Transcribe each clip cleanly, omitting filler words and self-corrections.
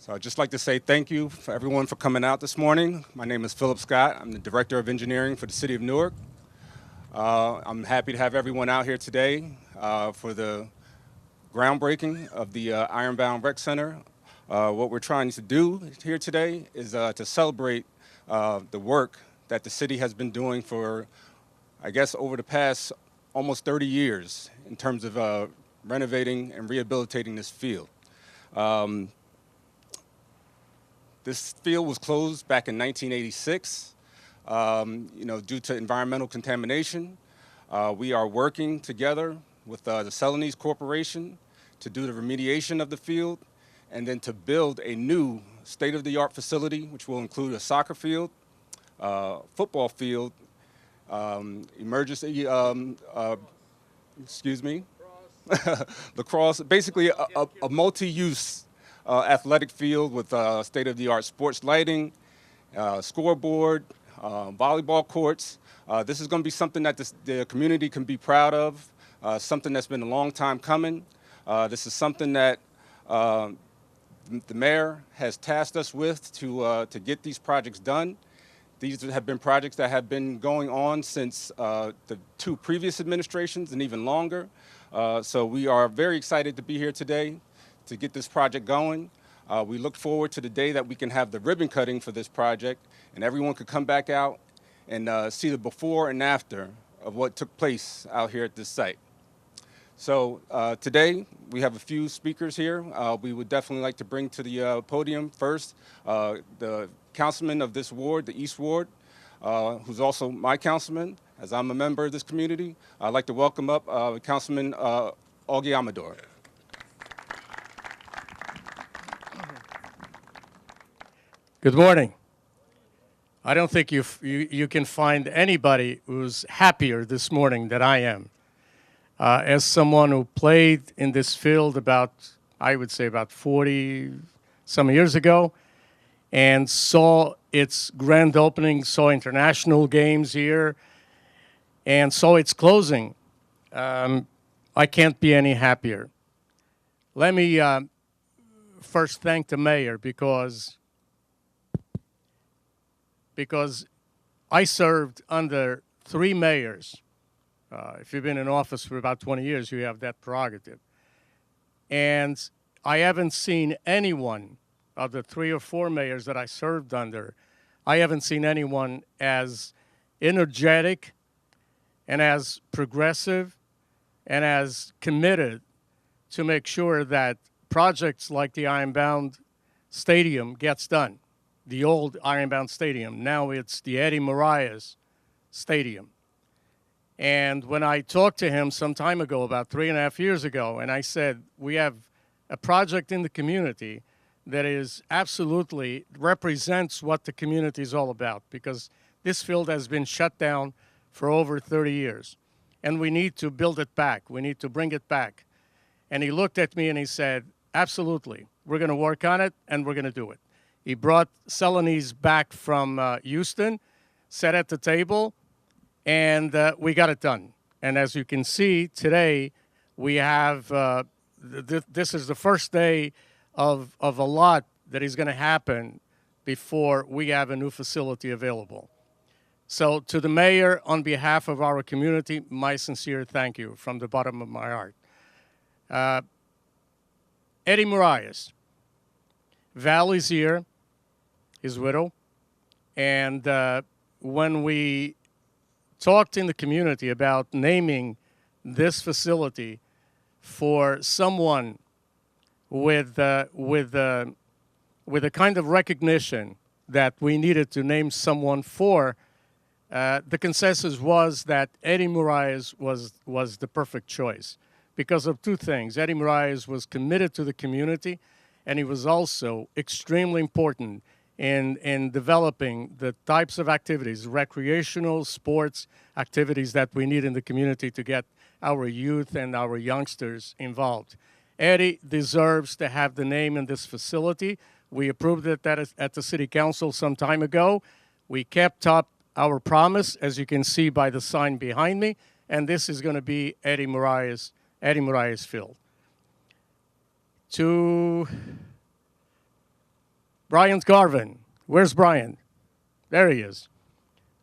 So I'd just like to say thank you for everyone for coming out this morning. My name is Philip Scott. I'm the Director of Engineering for the City of Newark. I'm happy to have everyone out here today for the groundbreaking of the Ironbound Rec Center. What we're trying to do here today is to celebrate the work that the city has been doing for, I guess, over the past almost 30 years in terms of renovating and rehabilitating this field. This field was closed back in 1986, due to environmental contamination. We are working together with the Celanese Corporation to do the remediation of the field and then to build a new state-of-the-art facility, which will include a soccer field, football field, emergency, lacrosse, basically a multi-use athletic field with state-of-the-art sports lighting, scoreboard, volleyball courts. This is going to be something that the community can be proud of, something that's been a long time coming. This is something that the mayor has tasked us with to get these projects done. These have been projects that have been going on since the two previous administrations and even longer. So we are very excited to be here today to get this project going. We look forward to the day that we can have the ribbon cutting for this project and everyone could come back out and see the before and after of what took place out here at this site. So today we have a few speakers here. We would definitely like to bring to the podium first the councilman of this ward, the East Ward, who's also my councilman, as I'm a member of this community. I'd like to welcome up Councilman Augie Amador. Good morning. I don't think you can find anybody who's happier this morning than I am. As someone who played in this field I would say about 40 some years ago, and saw its grand opening, saw international games here, and saw its closing, I can't be any happier. Let me first thank the mayor because I served under 3 mayors. If you've been in office for about 20 years, you have that prerogative. And I haven't seen anyone of the 3 or 4 mayors that I served under, I haven't seen anyone as energetic and as progressive and as committed to make sure that projects like the Ironbound Stadium gets done. The old Ironbound Stadium. Now it's the Eddie Marias Stadium. And when I talked to him some time ago, about 3.5 years ago, and I said, we have a project in the community that is absolutely represents what the community is all about, because this field has been shut down for over 30 years. And we need to build it back. We need to bring it back. And he looked at me and he said, absolutely, we're going to work on it and we're going to do it. He brought Celanese back from Houston, sat at the table, and we got it done. And as you can see today, we have, this is the first day of a lot that is going to happen before we have a new facility available. So to the mayor, on behalf of our community, my sincere thank you from the bottom of my heart. Eddie Marias. Val is here, his widow, and when we talked in the community about naming this facility for someone with a kind of recognition that we needed to name someone for, the consensus was that Eddie Marias was the perfect choice because of 2 things. Eddie Marias was committed to the community, and he was also extremely important in developing the types of activities, recreational sports activities that we need in the community to get our youth and our youngsters involved. Eddie deserves to have the name in this facility. We approved it at the City Council some time ago. We kept up our promise, as you can see by the sign behind me, and this is going to be Eddie Marias Field. To Brian Garvin. Where's Brian? There he is.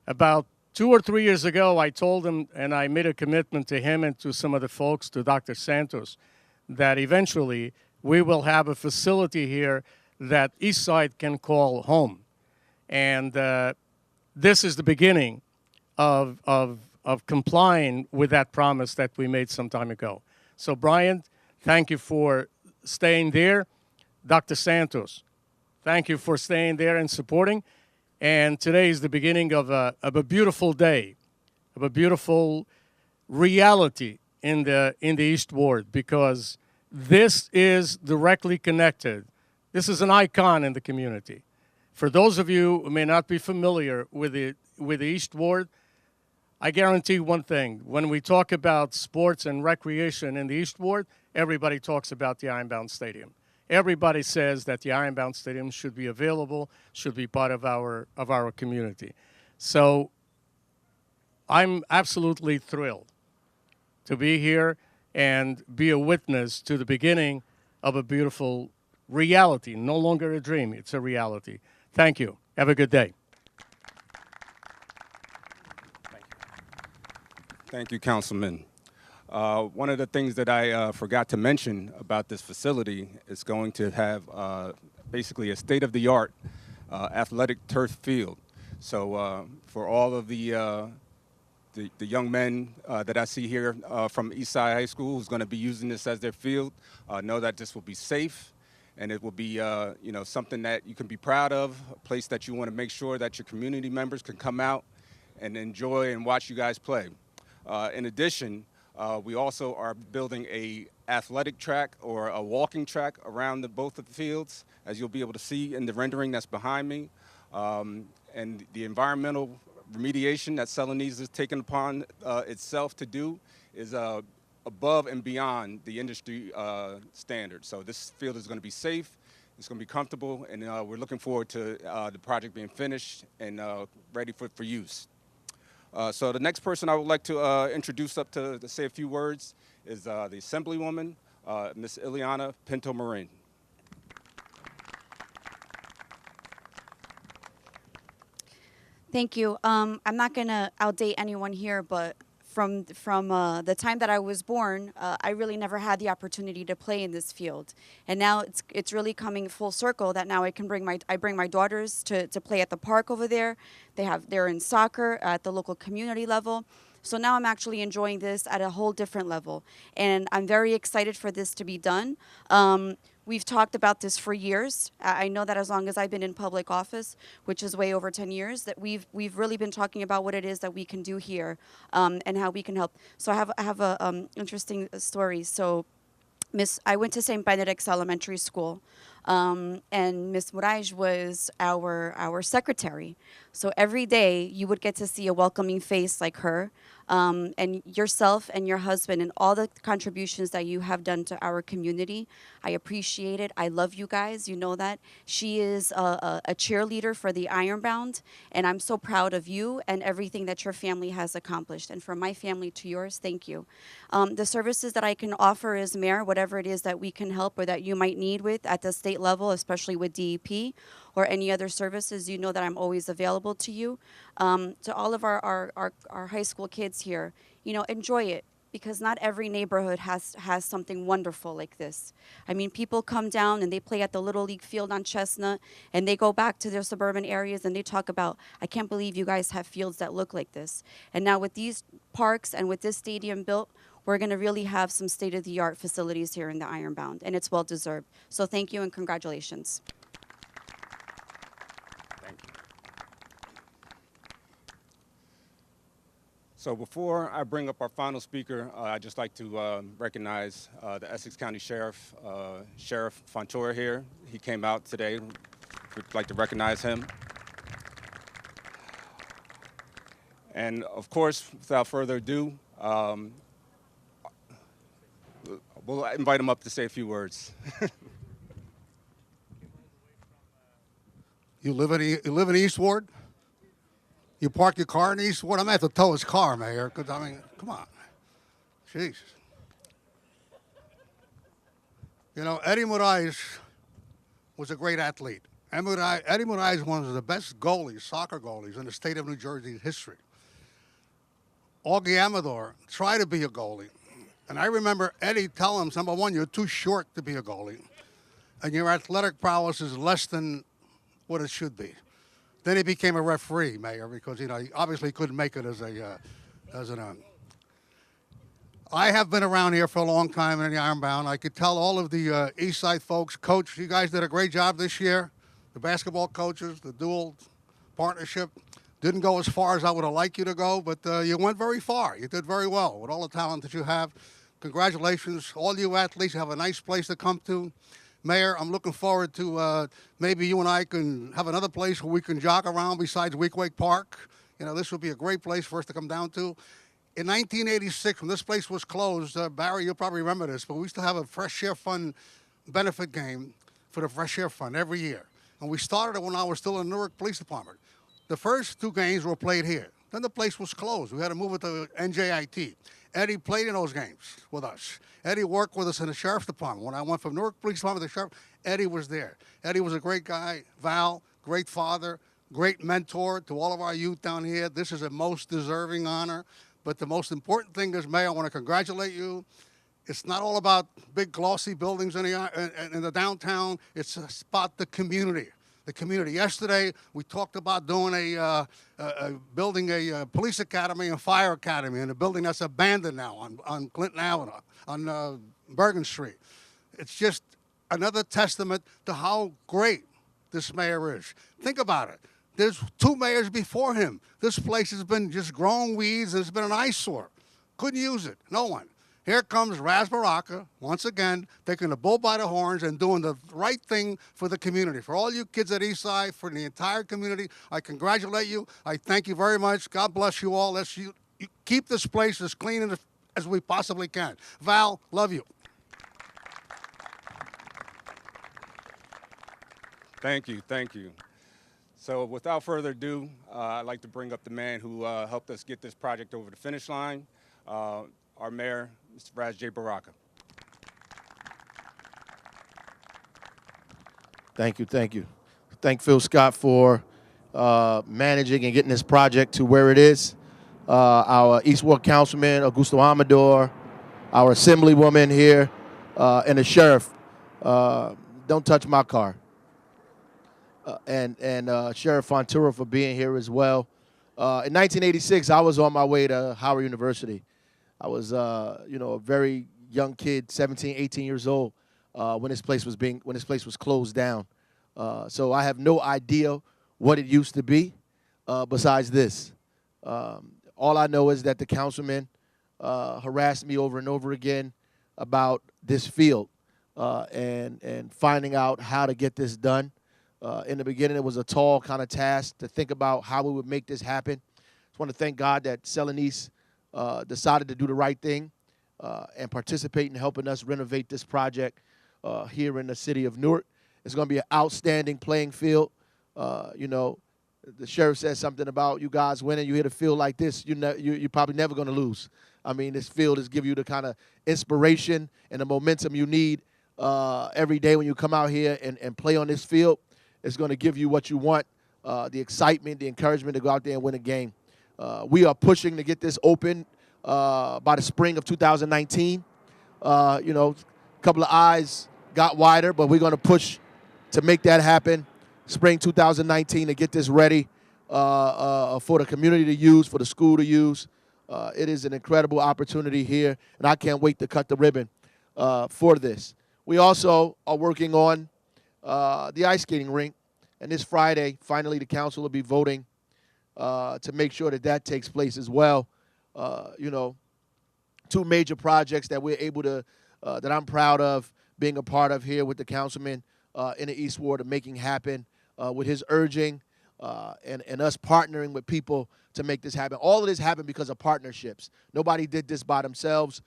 About 2 or 3 years ago, I told him, and I made a commitment to him and to some of the folks, to Dr. Santos, that eventually we will have a facility here that Eastside can call home. And this is the beginning of complying with that promise that we made some time ago. So, Brian, thank you for staying there. Dr. Santos, thank you for staying there and supporting. And today is the beginning of a beautiful day, of a beautiful reality in the East Ward, because this is directly connected. This is an icon in the community. For those of you who may not be familiar with the East Ward, I guarantee one thing. When we talk about sports and recreation in the East Ward, everybody talks about the Ironbound Stadium. Everybody says that the Ironbound Stadium should be available, should be part of our community. So I'm absolutely thrilled to be here and be a witness to the beginning of a beautiful reality. No longer a dream, it's a reality. Thank you. Have a good day. Thank you, Councilman. One of the things that I forgot to mention about this facility is going to have basically a state-of-the-art athletic turf field. So for all of the young men that I see here from Eastside High School who's going to be using this as their field, know that this will be safe, and it will be something that you can be proud of, a place that you want to make sure that your community members can come out and enjoy and watch you guys play. In addition, we also are building a athletic track or a walking track around both of the fields, as you'll be able to see in the rendering that's behind me. And the environmental remediation that Celanese has taken upon itself to do is above and beyond the industry standards. So this field is going to be safe, it's going to be comfortable, and we're looking forward to the project being finished and ready for use. So the next person I would like to introduce up to say a few words is the Assemblywoman, Ms. Ileana Pinto-Marin. Thank you. I'm not going to outdate anyone here, but from the time that I was born, I really never had the opportunity to play in this field, and now it's really coming full circle that now I can bring my daughters to play at the park over there. They're in soccer at the local community level. So now I'm actually enjoying this at a whole different level, and I'm very excited for this to be done. We've talked about this for years. I know that as long as I've been in public office, which is way over 10 years, that we've really been talking about what it is that we can do here and how we can help. So I have a interesting story. So I went to St. Benedict's Elementary School, and Miss Moraes was our secretary. So every day you would get to see a welcoming face like her, and yourself and your husband and all the contributions that you have done to our community. I appreciate it. I love you guys. You know that. She is a cheerleader for the Ironbound, and I'm so proud of you and everything that your family has accomplished. And from my family to yours, thank you. The services that I can offer as mayor, whatever it is that we can help or that you might need with at the state level, especially with DEP or any other services, you know that I'm always available to you. To all of our high school kids here, enjoy it, because not every neighborhood has something wonderful like this. I mean, people come down and they play at the Little League field on Chestnut, and they go back to their suburban areas and they talk about, I can't believe you guys have fields that look like this. And now with these parks and with this stadium built, we're going to really have some state-of-the-art facilities here in the Ironbound, and it's well-deserved. So thank you and congratulations. Thank you. So before I bring up our final speaker, I'd just like to recognize the Essex County Sheriff, Sheriff Fontoura here. He came out today. We'd like to recognize him. And of course, without further ado, we'll invite him up to say a few words. You live in East Ward? You park your car in East Ward? I'm going to have to tow his car, Mayor, because, I mean, come on. Jeez. Eddie Moraes was a great athlete. Eddie Murai is one of the best goalies, soccer goalies, in the state of New Jersey's history. Augie Amador tried to be a goalie. And I remember Eddie telling him, number one, you're too short to be a goalie. And your athletic prowess is less than what it should be. Then he became a referee, Mayor, because, he obviously couldn't make it as an I have been around here for a long time in the Ironbound. I could tell all of the East Side folks, Coach, you guys did a great job this year. The basketball coaches, the dual partnership. Didn't go as far as I would have liked you to go, but you went very far. You did very well with all the talent that you have. Congratulations. All you athletes have a nice place to come to. Mayor, I'm looking forward to maybe you and I can have another place where we can jog around besides Weequahic Park. This would be a great place for us to come down to. In 1986, when this place was closed, Barry, you'll probably remember this, but we used to have a Fresh Air Fund benefit game for the Fresh Air Fund every year. And we started it when I was still in the Newark Police Department. The first two games were played here. Then the place was closed. We had to move it to NJIT. Eddie played in those games with us. Eddie worked with us in the Sheriff's Department. When I went from Newark Police Department to the Sheriff, Eddie was there. Eddie was a great guy. Val, great father, great mentor to all of our youth down here. This is a most deserving honor. But the most important thing is, Mayor, I want to congratulate you. It's not all about big glossy buildings in the downtown. It's about the community. The community. Yesterday, we talked about doing building a police academy and fire academy in a building that's abandoned now on Clinton Avenue, on Bergen Street. It's just another testament to how great this mayor is. Think about it. There's two mayors before him. This place has been just growing weeds and it's been an eyesore. Couldn't use it. No one. Here comes Raz Baraka, once again, taking the bull by the horns and doing the right thing for the community. For all you kids at Eastside, for the entire community, I congratulate you. I thank you very much. God bless you all. Let's you keep this place as clean as we possibly can. Val, love you. Thank you, thank you. So without further ado, I'd like to bring up the man who helped us get this project over the finish line, our mayor, Mr. Raz J. Baraka. Thank you, thank you. Thank Phil Scott for managing and getting this project to where it is. Our East Ward Councilman, Augusto Amador, our Assemblywoman here, and the Sheriff. Don't touch my car. And Sheriff Fontura for being here as well. In 1986, I was on my way to Howard University. I was, a very young kid, 17, 18 years old, when this place was closed down. So I have no idea what it used to be, besides this. All I know is that the councilman harassed me over and over again about this field and finding out how to get this done. In the beginning, it was a tall kind of task to think about how we would make this happen. Just want to thank God that Celanese decided to do the right thing and participate in helping us renovate this project here in the city of Newark. It's going to be an outstanding playing field. The sheriff said something about you guys winning. You hit a field like this, you're probably never going to lose. I mean, this field is giving you the kind of inspiration and the momentum you need every day when you come out here and play on this field. It's going to give you what you want, the excitement, the encouragement to go out there and win a game. We are pushing to get this open by the spring of 2019. A couple of eyes got wider, but we're going to push to make that happen. Spring 2019 to get this ready for the community to use, for the school to use. It is an incredible opportunity here, and I can't wait to cut the ribbon for this. We also are working on the ice skating rink, and this Friday, finally, the council will be voting to make sure that takes place as well. Two major projects that we're able to, that I'm proud of being a part of here with the councilman in the East Ward of making happen with his urging and us partnering with people to make this happen. All of this happened because of partnerships. Nobody did this by themselves.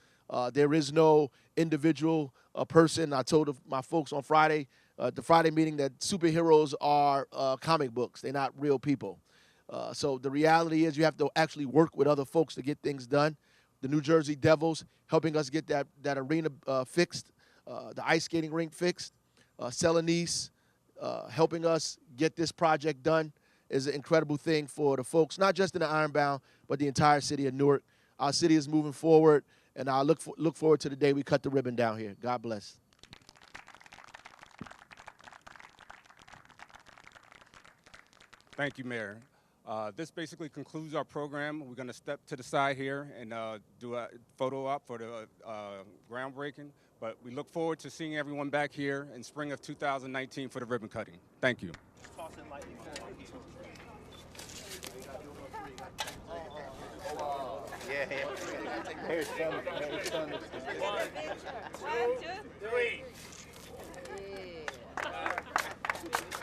There is no individual person. I told my folks on Friday, the Friday meeting, that superheroes are comic books. They're not real people. So the reality is you have to actually work with other folks to get things done. The New Jersey Devils helping us get that arena fixed, the ice skating rink fixed. Celanese helping us get this project done is an incredible thing for the folks, not just in the Ironbound, but the entire city of Newark. Our city is moving forward, and I look forward to the day we cut the ribbon down here. God bless. Thank you, Mayor. This basically concludes our program. We're going to step to the side here and do a photo op for the groundbreaking. But we look forward to seeing everyone back here in spring of 2019 for the ribbon cutting. Thank you. One, two, three. Yeah.